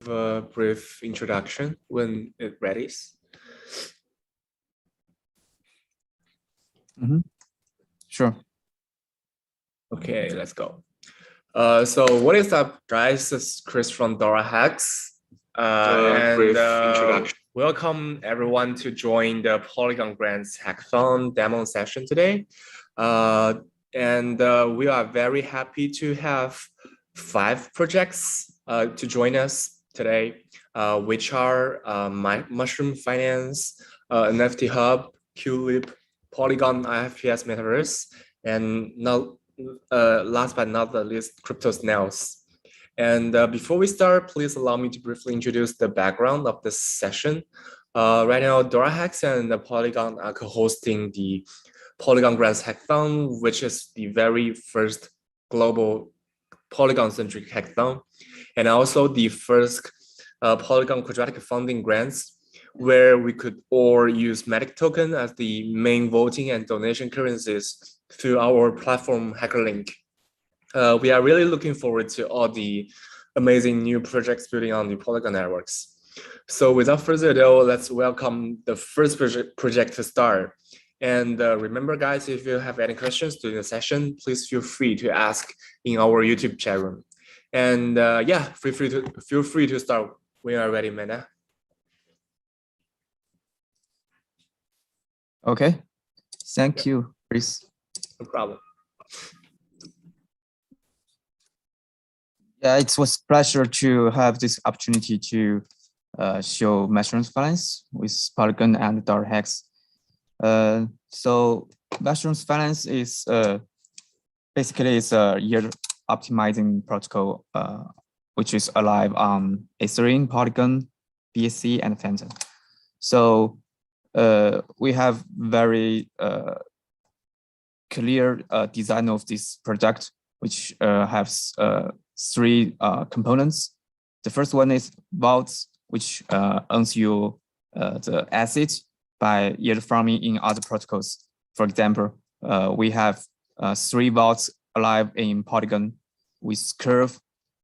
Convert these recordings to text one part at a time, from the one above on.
a brief introduction when it readies? Sure. Okay, let's go. So what is up, guys? This is Chris from DoraHacks. Welcome everyone to join the Polygon-Grants Hackathon demo session today. We are very happy to have 5 projects to join us today, which are MushMon Finance, NFT Hub, QLIP, Polygon IPFS-Metaverse, and now last but not the least, crypto Snails. And before we start, please allow me to briefly introduce the background of this session. Right now, DoraHacks and the Polygon are co-hosting the Polygon-Grants Hackathon, which is the very first global Polygon-centric hackathon, and also the first Polygon quadratic funding grants, where we could all use Matic token as the main voting and donation currencies through our platform HackerLink. We are really looking forward to all the amazing new projects building on the Polygon networks. So without further ado, let's welcome the first project to start. And remember, guys, if you have any questions during the session, please feel free to ask in our YouTube chat room. And yeah, feel free to start when you are ready, Mena. Okay, thank you, Chris. No problem. Yeah, it was a pleasure to have this opportunity to show MushMon Finance with Polygon and DoraHacks. So MushMon Finance is basically a yield optimizing protocol, which is alive on Ethereum, Polygon, BSC, and Phantom. So we have very clear design of this product, which has 3 components. The first one is vaults, which earns you the asset by yield farming in other protocols. For example, we have 3 vaults alive in Polygon with curve.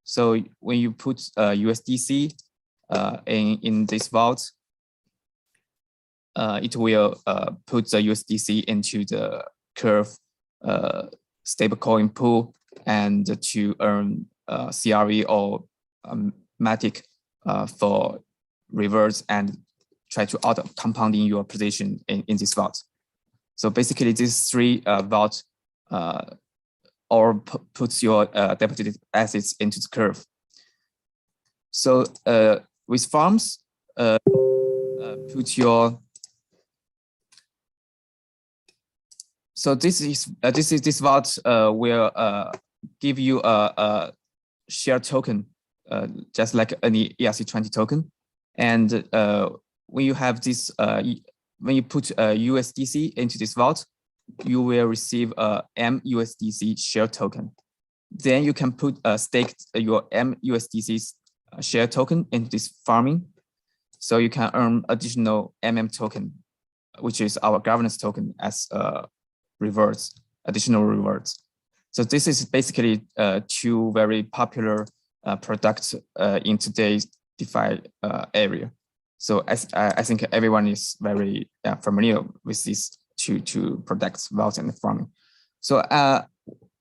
So when you put USDC in this vault, it will put the USDC into the curve stablecoin pool and to earn CRE or Matic for reverse and try to auto compounding your position in this vault. So basically, these 3 vault or puts your deposited assets into the curve. So with farms, put your this vault will give you a share token, just like any ERC20 token. And when you have this, when you put USDC into this vault, you will receive a MUSDC share token. Then you can put stake your MUSDC share token into this farming, so you can earn additional token, which is our governance token, as rewards, additional rewards. So this is basically 2 very popular products in today's DeFi area. So I think everyone is very familiar with these two products, vault and farming. So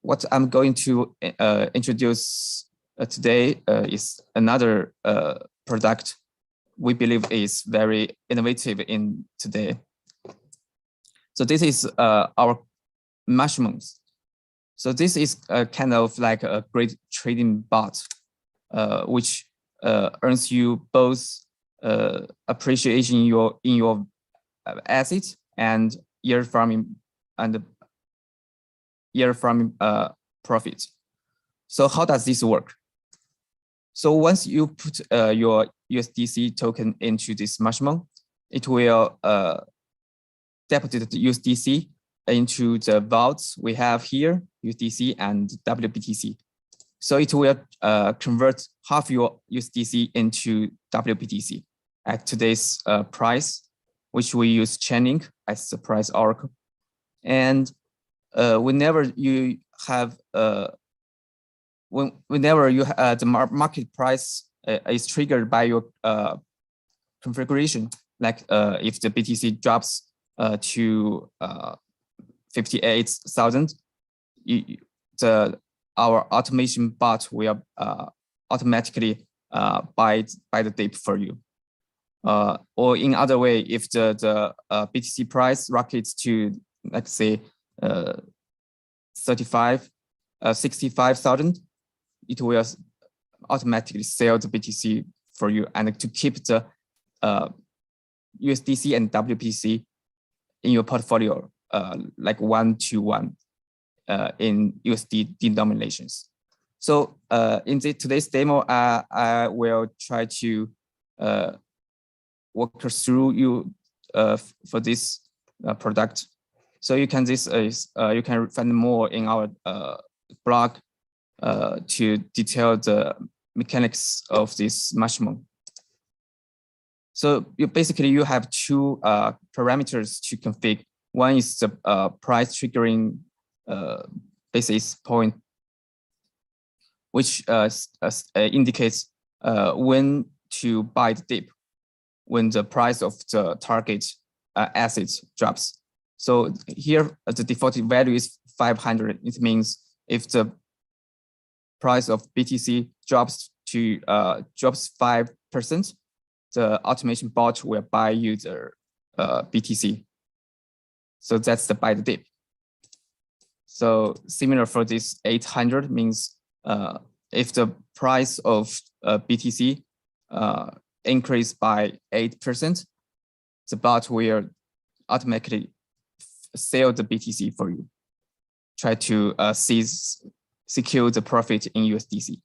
what I'm going to introduce today is another product we believe is very innovative in today. So this is our MushMon. So this is kind of like a great trading bot, which earns you both appreciation in your assets and year farming profit. So how does this work? So once you put your USDC token into this MushMon, it will deposit the USDC into the vaults we have here, USDC and WBTC. So it will convert half your USDC into WBTC at today's price, which we use Chainlink as the price oracle. And whenever you have the market price is triggered by your configuration. Like if the BTC drops to 58,000, our automation bot will automatically buy the dip for you. Or in other way, if the BTC price rockets to, let's say, 65,000, it will automatically sell the BTC for you, and to keep the USDC and WPC in your portfolio like 1-to-1 in USD denominations. So in today's demo, I will try to walk us through you for this product. So you can you can find more in our blog to detail the mechanics of this MushMon. So you have two parameters to configure. One is the price triggering basis point, which indicates when to buy the dip when the price of the target asset drops. So here the default value is 500. It means if the price of BTC drops 5%, the automation bot will buy you the BTC. So that's the buy the dip. So similar for this 800 means if the price of BTC increase by 8%, the bot will automatically sell the BTC for you. Try to secure the profit in USDC.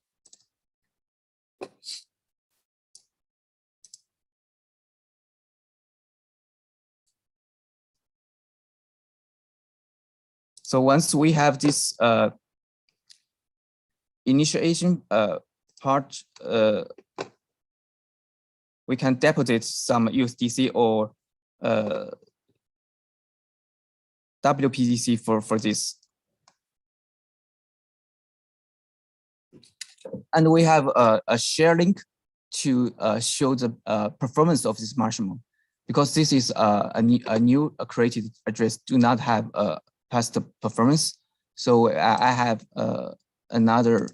So once we have this initiation part, we can deposit some USDC or WPDC for this. And we have a share link to show the performance of this MushMon, because this is a new created address, do not have past performance. So I have another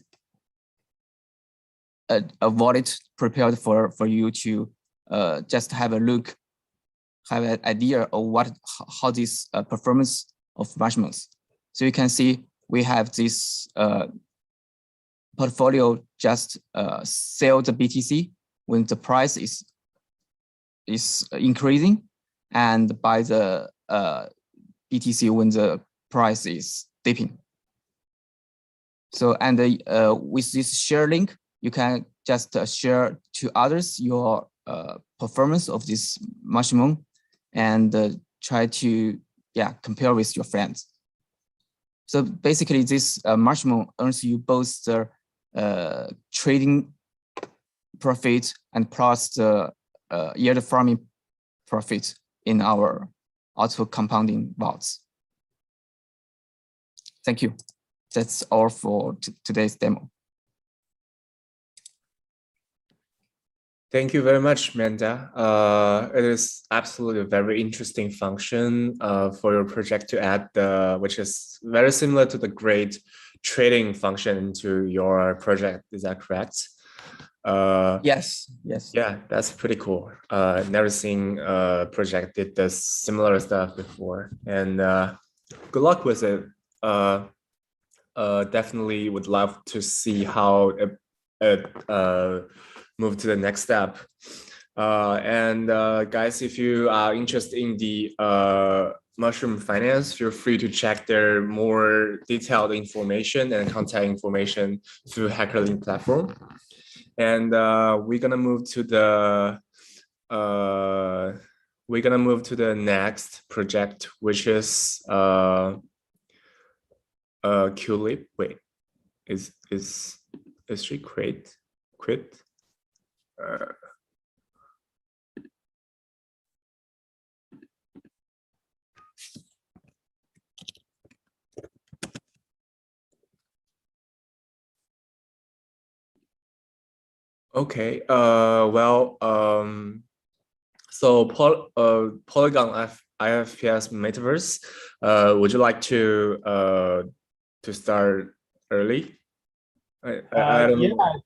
a wallet prepared for you to just have a look, have an idea of how this performance of MushMons. So you can see we have this portfolio just sell the BTC when the price is increasing, and buy the BTC when the price is dipping. So and with this share link, you can just share to others your performance of this MushMon, and try to compare with your friends. So basically, this MushMon earns you both the trading profit and plus the yield farming profit in our auto compounding vaults. Thank you. That's all for today's demo. Thank you very much, Manda. It is absolutely a very interesting function for your project to add, which is very similar to the great trading function into your project. Is that correct? Yes. Yeah, that's pretty cool. Never seen a project did this similar stuff before, and good luck with it. Definitely would love to see how it move to the next step. And guys, if you are interested in the Mushroom Finance, feel free to check their more detailed information and contact information through HackerLink platform. And we're gonna move to the next project, which is QLIP. Wait, is she quit? Okay. So Polygon IPFS-Metaverse. Would you like to start early? I don't Yeah, know.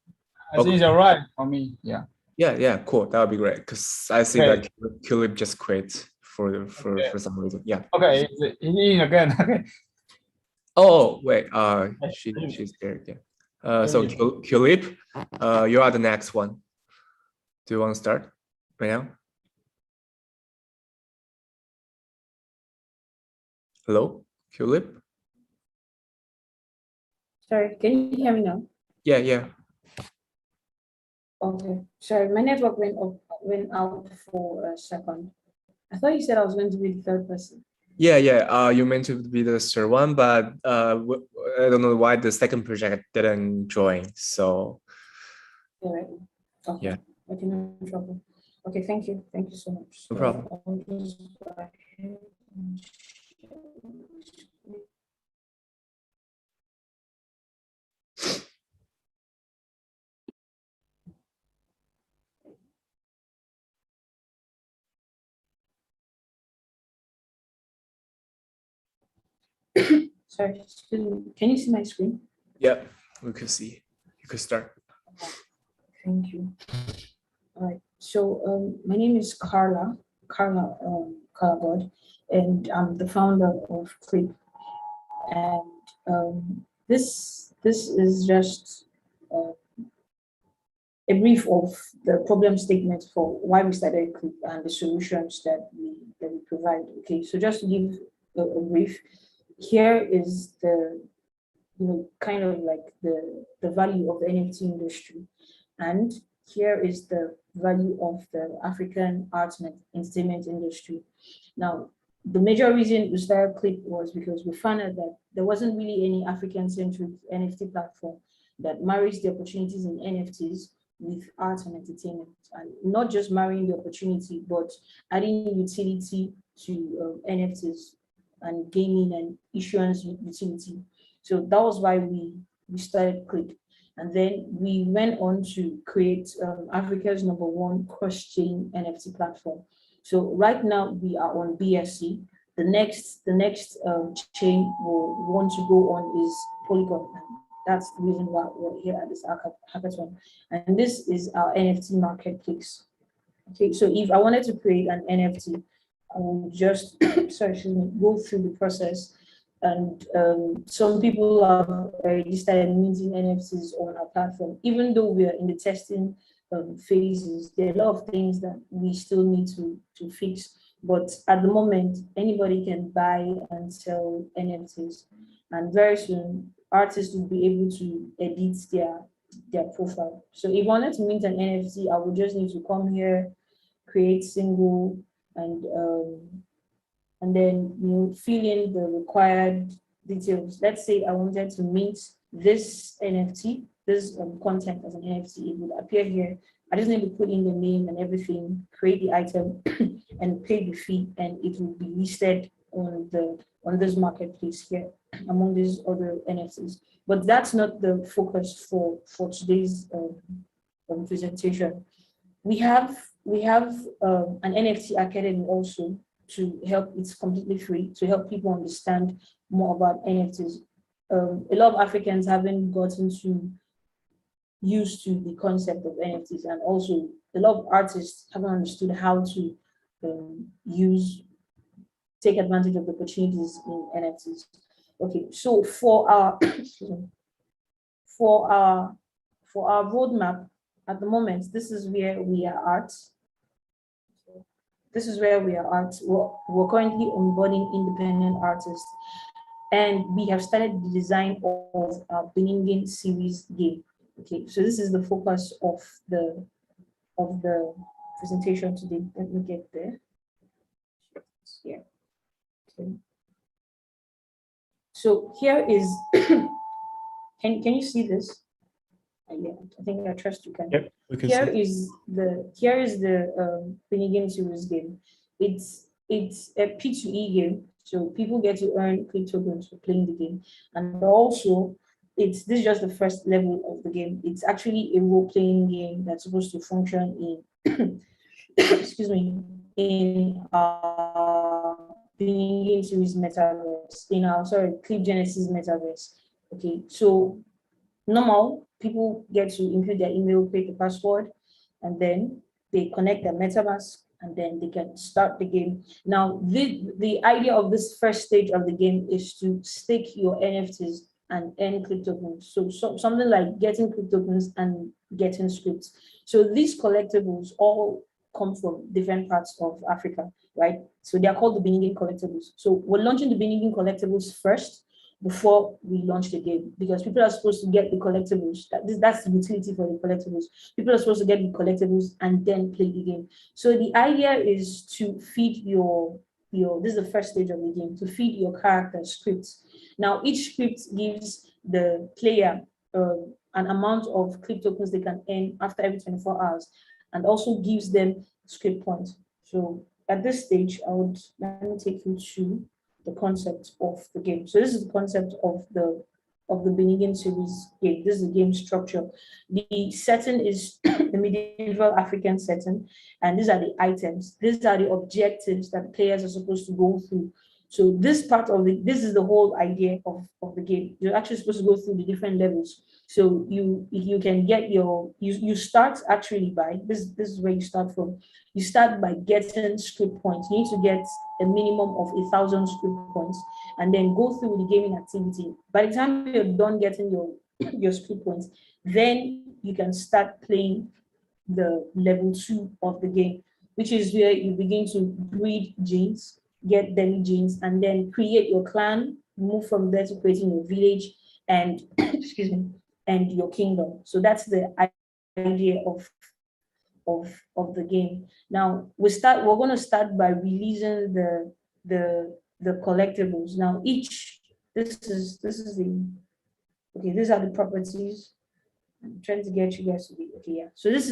I think it's all right for me. Yeah. Yeah, cool. That would be great because I see Okay. that QLIP just quit for some reason. Yeah. Okay, it's in again. Okay. Oh wait, she's there again. So QLIP, you are the next one. Do you want to start right now? Hello, QLIP? Sorry, can you hear me now? Yeah. Okay. Sorry, my network went out for a second. I thought you said I was going to be the third person. Yeah. You meant to be the third one, but I don't know why the second project didn't join. So All right. Okay. yeah, Okay, no trouble. Okay, thank you. Thank you so much. no problem. I'll just go ahead and share my screen. Sorry, excuse me. Can you see my screen? Yeah, we could see. You could start. Thank you. All right. So my name is Carla God, and I'm the founder of QLIP. And this is just a brief of the problem statement for why we started QLIP and the solutions that we provide. Okay, so just to give a brief, here is the kind of like the value of the NFT industry, and here is the value of the African arts and entertainment industry. Now, the major reason we started QLIP was because we found out that there wasn't really any African-centric NFT platform that marries the opportunities in NFTs with arts and entertainment, and not just marrying the opportunity, but adding utility to NFTs and gaming and issuance utility. So that was why we started QLIP. And then we went on to create Africa's #1 cross-chain NFT platform. So right now we are on BSC. The next chain we'll want to go on is Polygon. That's the reason why we're here at this hackathon. And this is our NFT marketplace. Okay, so if I wanted to create an NFT, I will just go through the process. And some people have already started minting NFTs on our platform. Even though we are in the testing phases, there are a lot of things that we still need to fix. But at the moment, anybody can buy and sell NFTs. And very soon, artists will be able to edit their profile. So if I wanted to mint an NFT, I would just need to come here, create single, and then fill in the required details. Let's say I wanted to mint this NFT, this content as an NFT. It would appear here. I just need to put in the name and everything, create the item, and pay the fee, and it will be listed on this marketplace here among these other NFTs. But that's not the focus for today's presentation. We have an NFT Academy also to help. It's completely free to help people understand more about NFTs. A lot of Africans haven't gotten used to the concept of NFTs, and also a lot of artists haven't understood how to take advantage of the opportunities in NFTs. Okay, so for our roadmap at the moment, this is where we are at. This is where we are at. We're currently onboarding independent artists, and we have started the design of our Beningin series game. Okay, so this is the focus of the presentation today. Let me get there. Yeah. Okay. So here is. Can you see this? Yeah, I think I trust you can. Yep, we can Here see. is the Beningin series game. It's a P2E game, so people get to earn QLIP tokens for playing the game, and also this is just the first level of the game. It's actually a role-playing game that's supposed to function in excuse me, in Beningin series metaverse, in our QLIP Genesis metaverse. Okay, so normal people get to input their email, create a password, and then they connect their MetaMask, and then they can start the game. Now, the idea of this first stage of the game is to stake your NFTs and earn QLIP tokens. So something like getting QLIP tokens and getting scripts. So these collectibles all come from different parts of Africa, right? So they are called the Beningin collectibles. So we're launching the Beningin collectibles first before we launch the game, because people are supposed to get the collectibles. That's the utility for the collectibles. People are supposed to get the collectibles and then play the game. So the idea is to feed your this is the first stage of the game, to feed your character scripts. Now, each script gives the player an amount of QLIP tokens they can earn after every 24 hours, and also gives them script points. So at this stage, let me take you to the concept of the game. So this is the concept of the Beningin series game. This is the game structure. The setting is the medieval African setting, and these are the items. These are the objectives that players are supposed to go through. So this part of this is the whole idea of the game. You're actually supposed to go through the different levels. So you can get you start actually by this is where you start from. You start by getting script points. You need to get a minimum of 1,000 script points, and then go through the gaming activity. By the time you're done getting your script points, then you can start playing the level 2 of the game, which is where you begin to breed genes, get demi genes, and then create your clan, move from there to creating your village and excuse me, and your kingdom. So that's the idea of the game. Now we're going to start by releasing the collectibles. Now these are the properties. I'm trying to get you guys to be okay. Yeah. So it's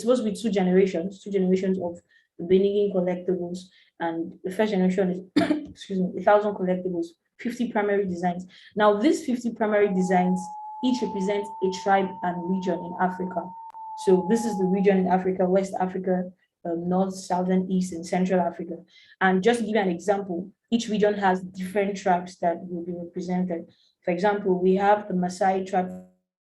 supposed to be two generations of the Beningin collectibles, and the first generation is excuse me, 1,000 collectibles, 50 primary designs. Now these 50 primary designs each represent a tribe and region in Africa. So this is the region in Africa: West Africa, North, Southern, East, and Central Africa. And just to give you an example, each region has different tribes that will be represented. For example, we have the Maasai tribe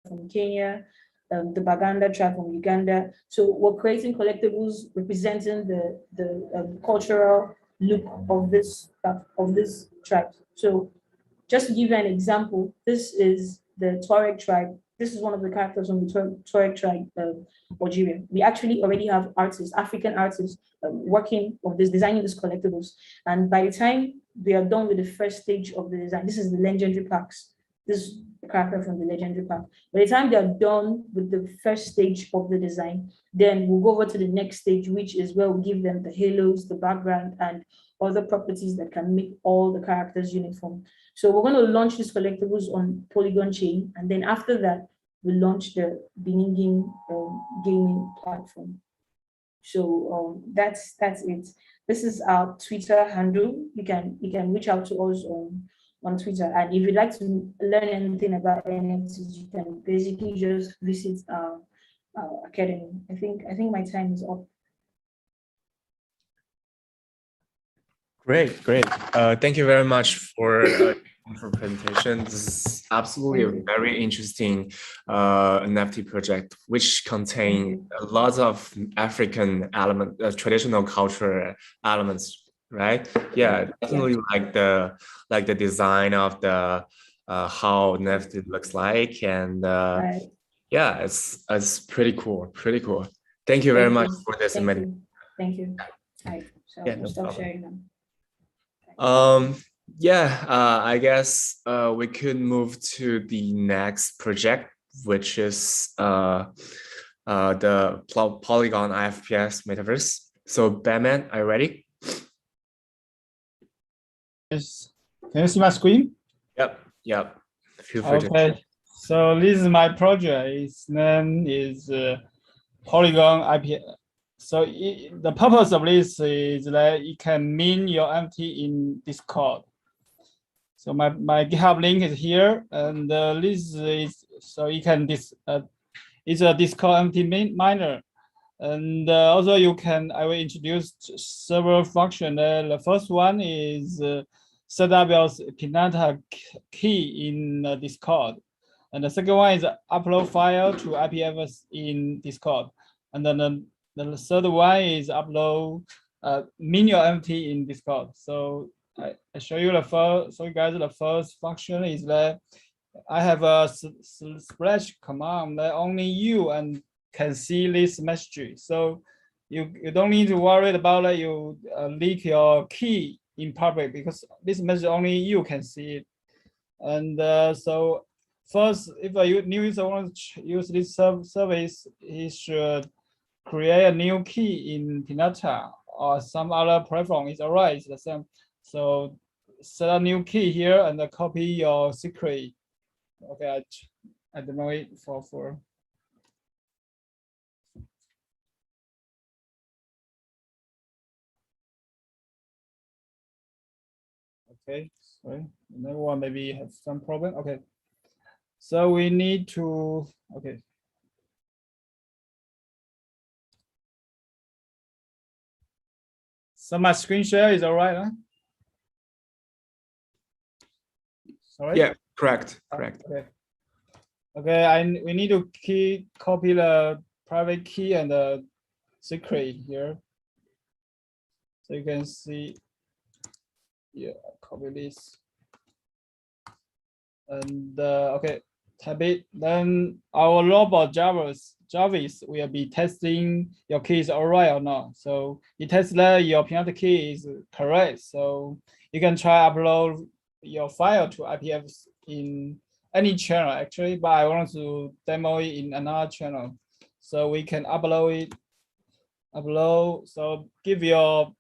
from Kenya, the Baganda tribe from Uganda. So we're creating collectibles representing the cultural look of this tribe. So just to give you an example, this is the Tuareg tribe. This is one of the characters from the Tuareg tribe, Algeria. We actually already have artists, African artists, working on this, designing these collectibles. And by the time they are done with the first stage of the design, this is the legendary packs. This is the character from the legendary pack. By the time they are done with the first stage of the design, then we'll go over to the next stage, which is where we'll give them the halos, the background, and other properties that can make all the characters uniform. So we're going to launch these collectibles on Polygon chain, and then after that, we'll launch the Beningin gaming platform. So that's it. This is our Twitter handle. You can reach out to us on Twitter, and if you'd like to learn anything about NFTs, you can basically just visit our academy. I think my time is up. Great. Thank you very much for presentation. This is absolutely a very interesting NFT project, which contain a lot of African traditional cultural elements. Right? Yeah, definitely like the design of the how NFT looks like, and yeah, it's pretty cool. Thank you very much for this. Thank you. Hi. So yeah, we'll stop sharing them. I guess we could move to the next project, which is the Polygon IPFS-Metaverse. So Batman, are you ready? Yes. Can you see my screen? Yep. Feel free to. Okay. So this is my project. Its name is Polygon IP. So the purpose of this is that it can mint your NFT in Discord. So my GitHub link is here, and this is so you can it's a Discord NFT miner, and also you can. I will introduce several functions. The first one is set up your Pinata key in Discord, and the second one is upload file to IPFS in Discord, and then the third one is upload mini NFT in Discord. So I show you the first. So you guys, the first function is that I have a splash command that only you and can see this message. So you don't need to worry about that you leak your key in public, because this message only you can see it. And so first, if a new user wants to use this service, he should create a new key in Pinata or some other platform. It's all right, it's the same. So set a new key here and copy your secret. Okay, I don't know it for. Okay, sorry, another one maybe have some problem. Okay, so we need to, okay. So my screen share is all right, huh? Sorry? Yeah, correct. Okay. Okay, we need to copy the private key and the secret here. So you can see, yeah, copy this. And okay, type it. Then our robot Jarvis will be testing your key is all right or not. So it tests that your Pinata key is correct. So you can try upload your file to IPFS in any channel actually, but I want to demo it in another channel. So we can upload it. So give your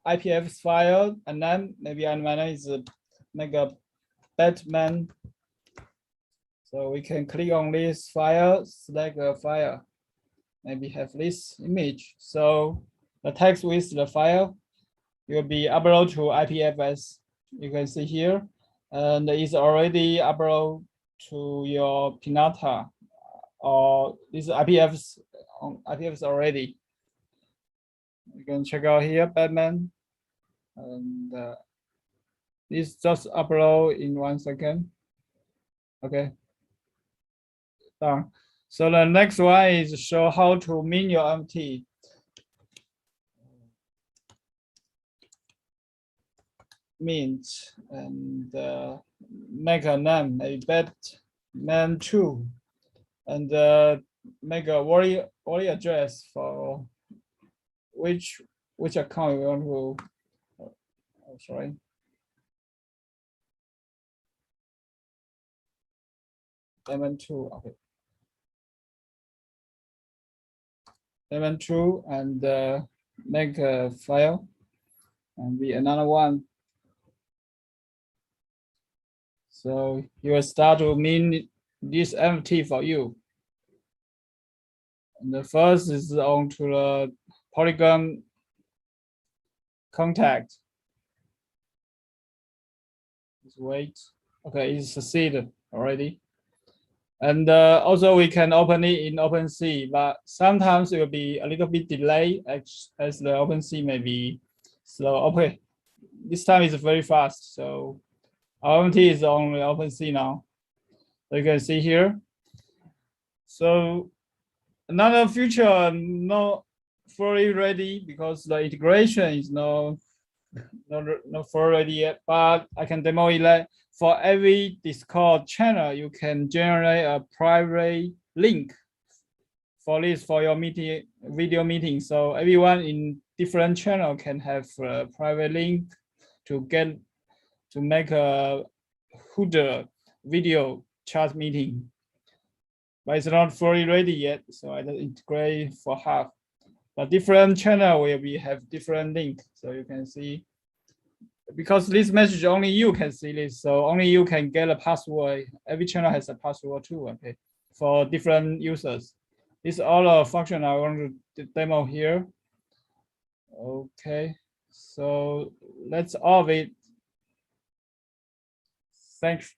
IPFS file, and then maybe animator is make a Batman. So we can click on this file, select a file, maybe have this image. So the text with the file will be uploaded to IPFS. You can see here, and it's already uploaded to your Pinata, or this is IPFS on IPFS already. You can check out here, Batman, and this just upload in 1 second. Okay. Done. So the next one is show how to mint your NFT. Mint and make a name, maybe Batman2, and make a wallet address for which account you want to. Oh, sorry. Batman2, okay. Batman2 and make a file, and be another one. So you will start to mint this NFT for you. And the first is on to the Polygon contact. Just wait. Okay, it's succeeded already. And also we can open it in OpenSea, but sometimes it will be a little bit delayed as the OpenSea may be slow. Okay, this time is very fast. So our NFT is on the OpenSea now. So you can see here. So another feature not fully ready because the integration is not fully ready yet, but I can demo it like for every Discord channel, you can generate a private link for this for your meeting, video meeting. So everyone in different channel can have a private link to make a Hooder video chat meeting. But it's not fully ready yet, so I just integrate for half. But different channel will have different link, so you can see. Because this message only you can see this, so only you can get a password. Every channel has a password too, okay, for different users. This is all a function I want to demo here. Okay, so let's off it. Thanks.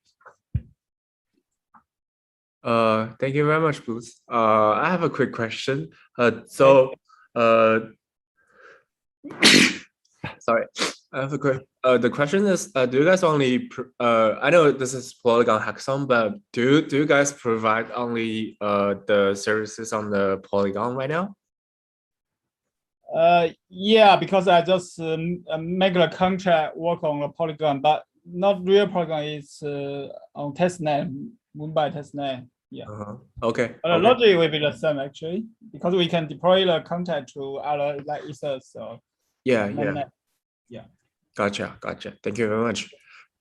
Thank you very much, Bruce. I have a quick question. Sorry, I have a quick. The question is, do you guys only? I know this is Polygon Hackathon, but do you guys provide only the services on the Polygon right now? Yeah, because I just make a contract work on a Polygon, but not real Polygon. It's on testnet, Mumbai testnet. Yeah. Okay. But the logic will be the same actually, because we can deploy the contract to other like Ether. So yeah. Gotcha. Thank you very much.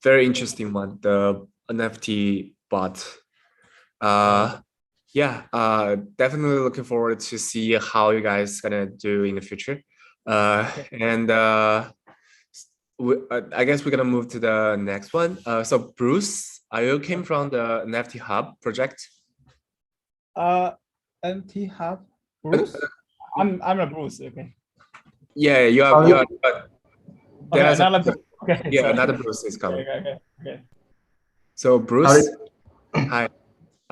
Very interesting one. The NFT bot. Yeah. Definitely looking forward to see how you guys gonna do in the future. And I guess we're gonna move to the next one. So Bruce, you came from the NFT Hub project. NFT Hub, Bruce. I'm a Bruce. Okay. Yeah, you are. Okay, another. Okay. Yeah, sorry. another Bruce is coming. Okay. So Bruce, hi.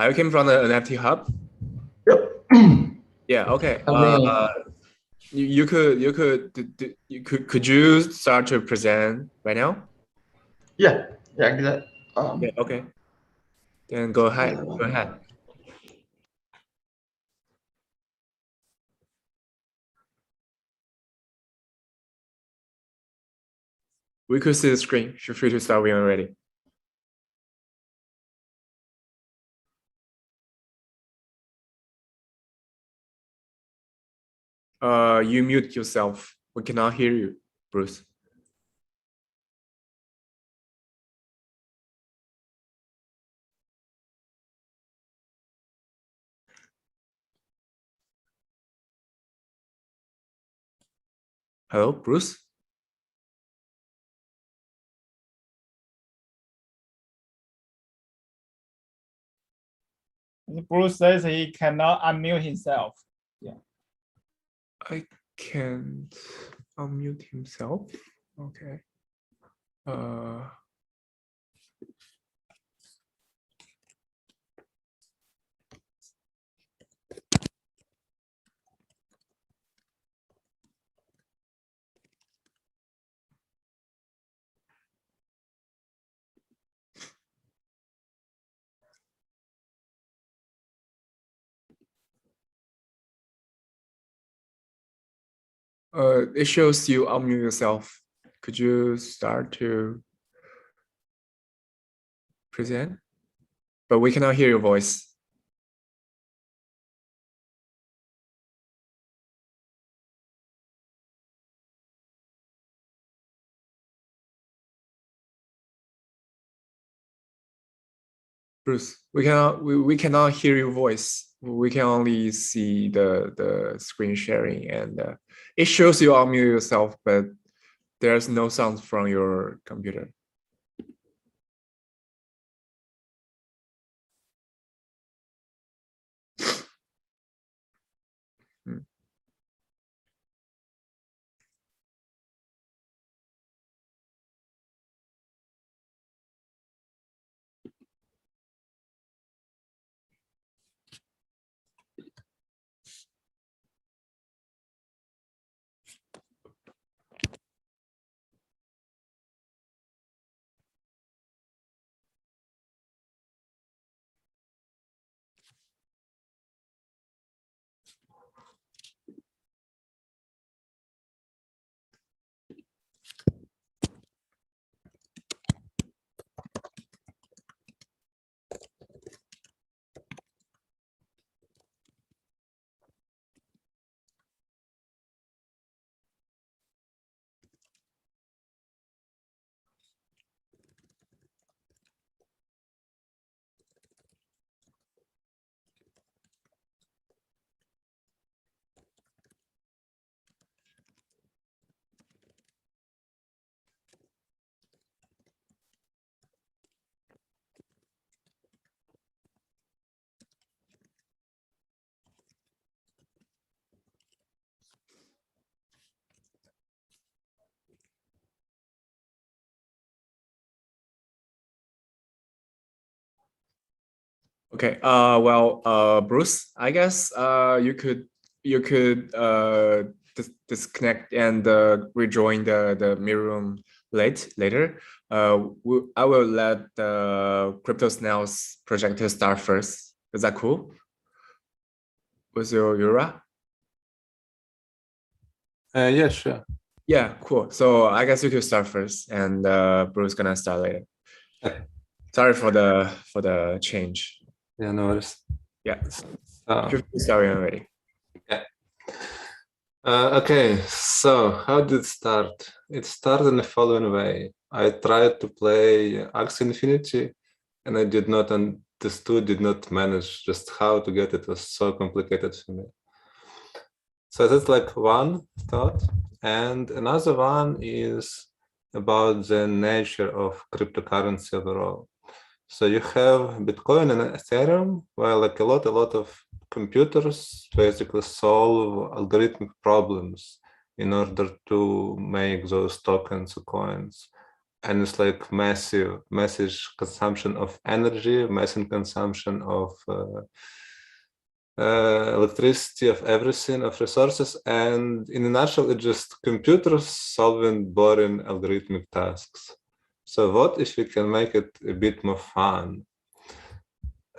You came from the NFT Hub. Yep. Yeah. Okay. Could you start to present right now? Yeah, I can do that. Yeah. Okay. Then go ahead. We could see the screen. Feel free to start when you're ready. You mute yourself. We cannot hear you, Bruce. Hello, Bruce? Bruce says he cannot unmute himself. Yeah. I can't unmute himself. Okay. It shows you unmute yourself. Could you start to present? But we cannot hear your voice. Bruce, we cannot hear your voice. We can only see the screen sharing, and it shows you unmute yourself, but there's no sound from your computer. Okay. Bruce, I guess you could disconnect and rejoin the mirror room later. I will let the Crypto Snails project to start first. Is that cool? With your Yura? Yeah, sure. Yeah, cool. So I guess you could start first, and Bruce gonna start later. Okay. Sorry for the change. Yeah, no worries. Yeah. So, You can start already. yeah. Okay, so how did it start? It started in the following way. I tried to play Axie Infinity, and I did not manage just how to get it. It was so complicated for me. So that's like one thought. And another one is about the nature of cryptocurrency overall. So you have Bitcoin and Ethereum, where like a lot of computers basically solve algorithmic problems in order to make those tokens or coins. And it's like massive consumption of energy, massive consumption of electricity, of everything, of resources. And in a nutshell, it's just computers solving boring algorithmic tasks. So what if we can make it a bit more fun?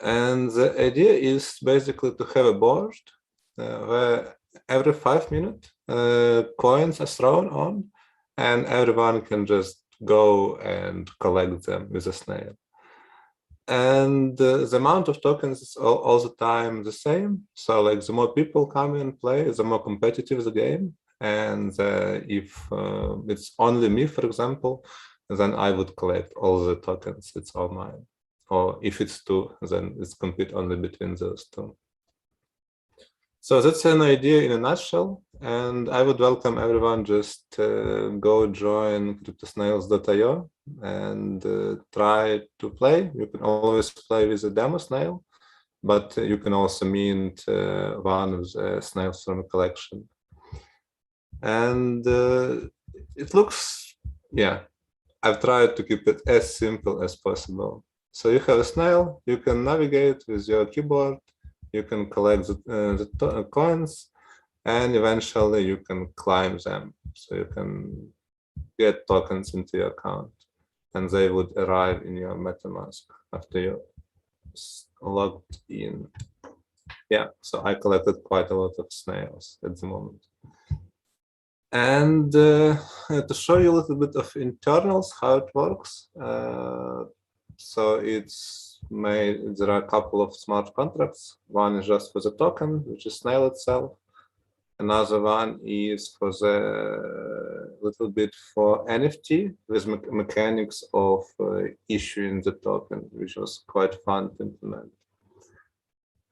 And the idea is basically to have a board where every 5 minutes coins are thrown on, and everyone can just go and collect them with a snail. And the amount of tokens is all the time the same. So like the more people come and play, the more competitive the game. And if it's only me, for example, then I would collect all the tokens. It's all mine. Or if it's two, then it's compete only between those two. So that's an idea in a nutshell. And I would welcome everyone just go join cryptosnails.io and try to play. You can always play with a demo snail, but you can also mint one of the snails from a collection. And it looks, yeah, I've tried to keep it as simple as possible. So you have a snail, you can navigate with your keyboard, you can collect the coins, and eventually you can climb them. So you can get tokens into your account, and they would arrive in your MetaMask after you logged in. Yeah, so I collected quite a lot of snails at the moment. And to show you a little bit of internals, how it works. So it's made, there are a couple of smart contracts. One is just for the token, which is Snail itself. Another one is for the little bit for NFT with mechanics of issuing the token, which was quite fun to implement.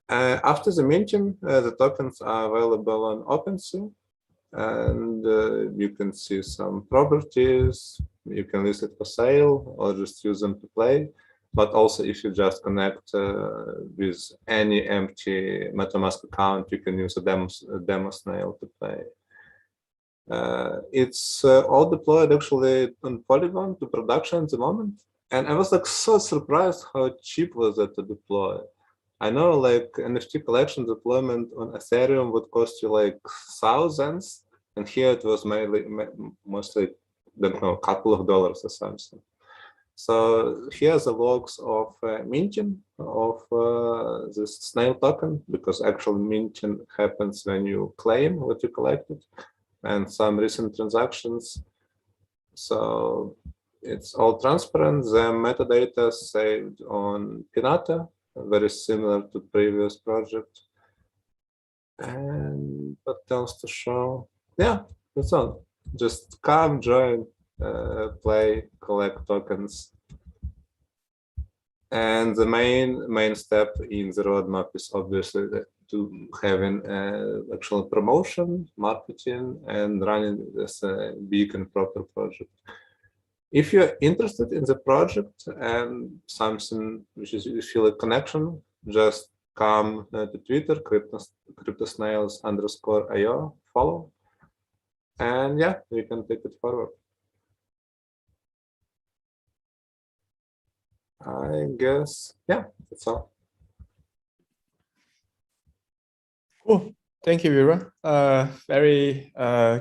After the minting, the tokens are available on OpenSea, and you can see some properties. You can list it for sale or just use them to play. But also, if you just connect with any empty MetaMask account, you can use a demo snail to play. It's all deployed actually on Polygon to production at the moment. And I was like so surprised how cheap was it to deploy. I know like NFT collection deployment on Ethereum would cost you like thousands. And here it was mostly, I don't know, a couple of dollars or something. So here's the logs of minting of this snail token, because actual minting happens when you claim what you collected, and some recent transactions. So it's all transparent. The metadata saved on Pinata, very similar to previous project. And what else to show? Yeah, that's all. Just come, join, play, collect tokens. And the main step in the roadmap is obviously to having actual promotion, marketing, and running as a big and proper project. If you're interested in the project and something which is you feel a connection, just come to Twitter, cryptosnails_io, follow, and yeah, we can take it forward. I guess, yeah, that's all. Cool. Thank you, Vera. Very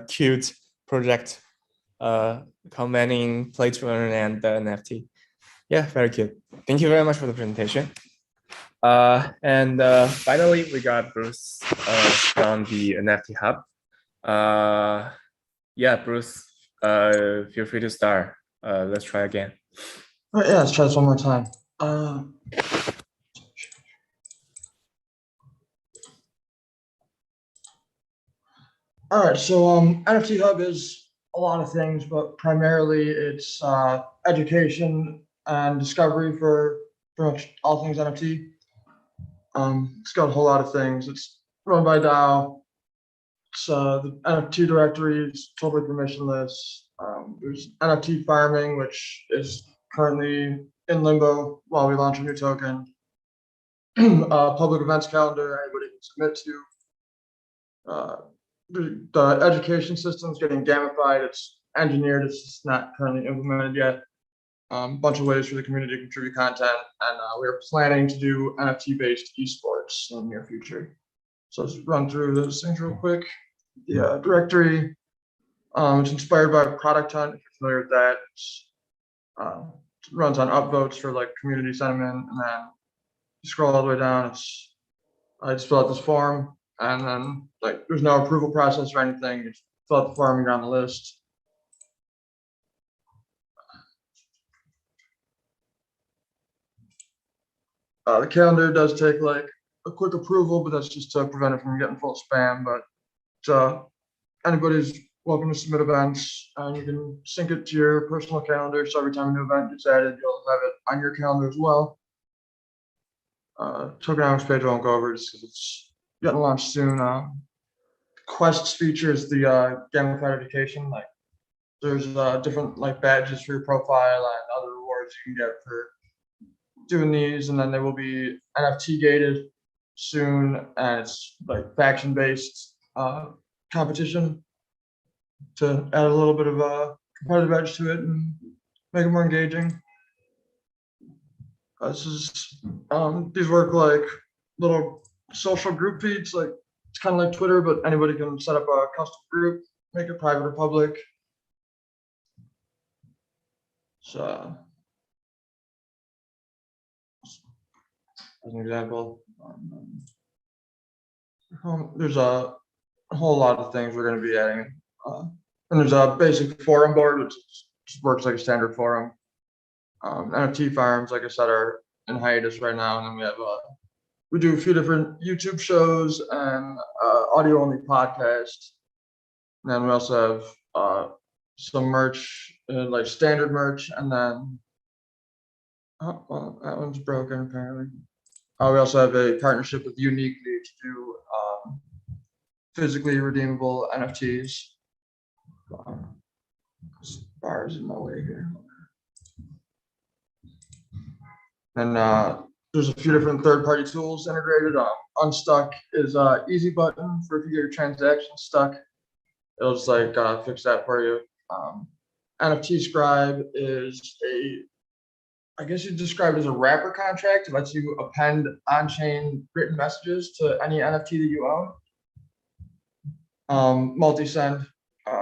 cute project combining play to earn and the NFT. Yeah, very cute. Thank you very much for the presentation. And finally, we got Bruce from the NFT Hub. Yeah, Bruce, feel free to start. Let's try again. All right, yeah, let's try this one more time. All right, so NFT Hub is a lot of things, but primarily it's education and discovery for pretty much all things NFT. It's got a whole lot of things. It's run by DAO. It's the NFT directory is totally permissionless. There's NFT farming, which is currently in limbo while we launch a new token. Public events calendar, anybody can submit to. The education system is getting gamified. It's engineered. It's just not currently implemented yet. A bunch of ways for the community to contribute content, and we're planning to do NFT-based esports in the near future. So let's run through those things real quick. The directory, it's inspired by Product Hunt. If you're familiar with that, it runs on upvotes for like community sentiment, and then you scroll all the way down. I just fill out this form. And then, like, there's no approval process or anything. You just fill out the form, you're on the list. The calendar does take like a quick approval, but that's just to prevent it from getting full of spam. But anybody's welcome to submit events, and you can sync it to your personal calendar. So every time a new event gets added, you'll have it on your calendar as well. Tokenomics page I won't go over just because it's getting launched soon. Quests features the gamified education. Like there's different like badges for your profile and other rewards you can get for doing these, and then they will be NFT gated soon, and it's like faction based competition to add a little bit of a competitive edge to it and make it more engaging. These work like little social group feeds, like it's kind of like Twitter, but anybody can set up a custom group, make it private or public. So as an example, there's a whole lot of things we're going to be adding. And there's a basic forum board, which just works like a standard forum. NFT farms, like I said, are in hiatus right now, and then we have we do a few different YouTube shows and audio only podcasts. And then we also have some merch, like standard merch, and then well, that one's broken apparently. We also have a partnership with Uniquely to do physically redeemable NFTs. Bars in my way here. And there's a few different third-party tools integrated. Unstuck is easy button for if you get your transaction stuck. It'll just like fix that for you. NFT Scribe is I guess you'd describe it as a wrapper contract. It lets you append on-chain written messages to any NFT that you own. Multi-send,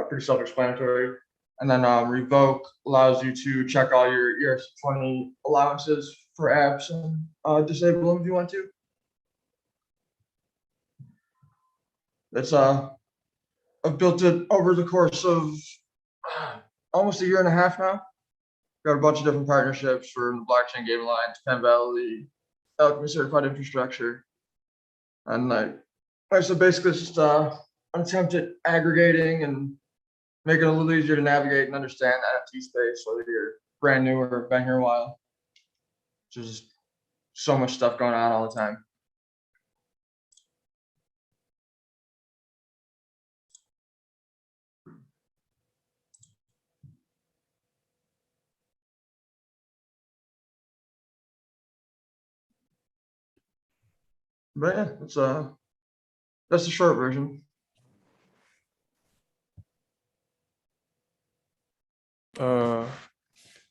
pretty self-explanatory. And then Revoke allows you to check all your ERC20 allowances for apps and disable them if you want to. It's I've built it over the course of almost a year and a half now. Got a bunch of different partnerships for the Blockchain Game Alliance, Penn Valley, Alchemy Certified Infrastructure. And like I said, basically it's just an attempt at aggregating and making it a little easier to navigate and understand the NFT space, whether you're brand new or been here a while. There's just so much stuff going on all the time. But yeah, that's the short version.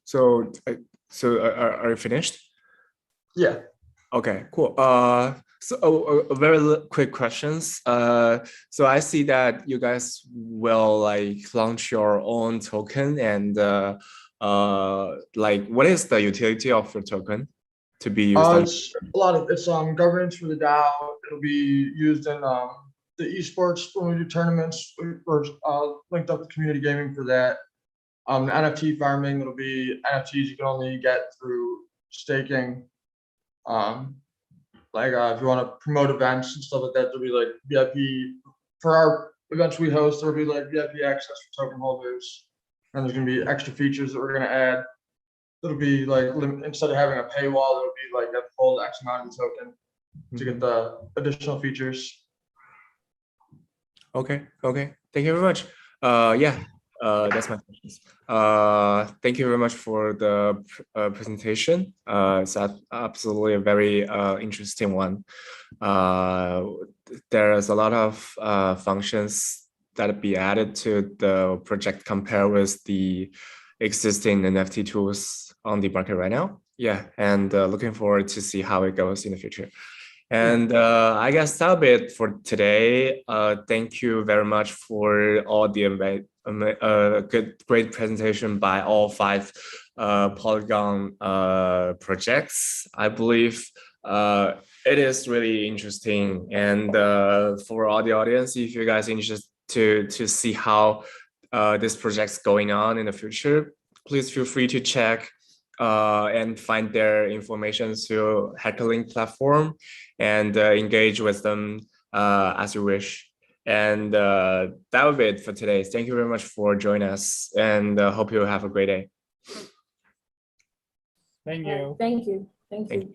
So are you finished? Yeah. Okay, cool. So a very quick questions. So I see that you guys will like launch your own token, and like what is the utility of your token to be used on? It's a lot of it's governance for the DAO. It'll be used in the esports when we do tournaments. We're linked up to community gaming for that. NFT farming, it'll be NFTs you can only get through staking. If you want to promote events and stuff like that, there'll be like VIP for our events we host. There'll be like VIP access for token holders, and there's gonna be extra features that we're gonna add. It'll be like instead of having a paywall, it'll be like you have to hold X amount of the token to get the additional features. Okay. Thank you very much. Yeah. That's my questions. Thank you very much for the presentation. It's absolutely a very interesting one. There's a lot of functions that be added to the project compared with the existing NFT tools on the market right now. Yeah, and looking forward to see how it goes in the future. And I guess that'll be it for today. Thank you very much for all the great presentation by all 5 Polygon projects. I believe it is really interesting. And for all the audience, if you guys are interested to see how this project's going on in the future, please feel free to check and find their information through Hackathon platform and engage with them as you wish. And that would be it for today. Thank you very much for joining us, and hope you have a great day. Thank you. Thank you. Thank you.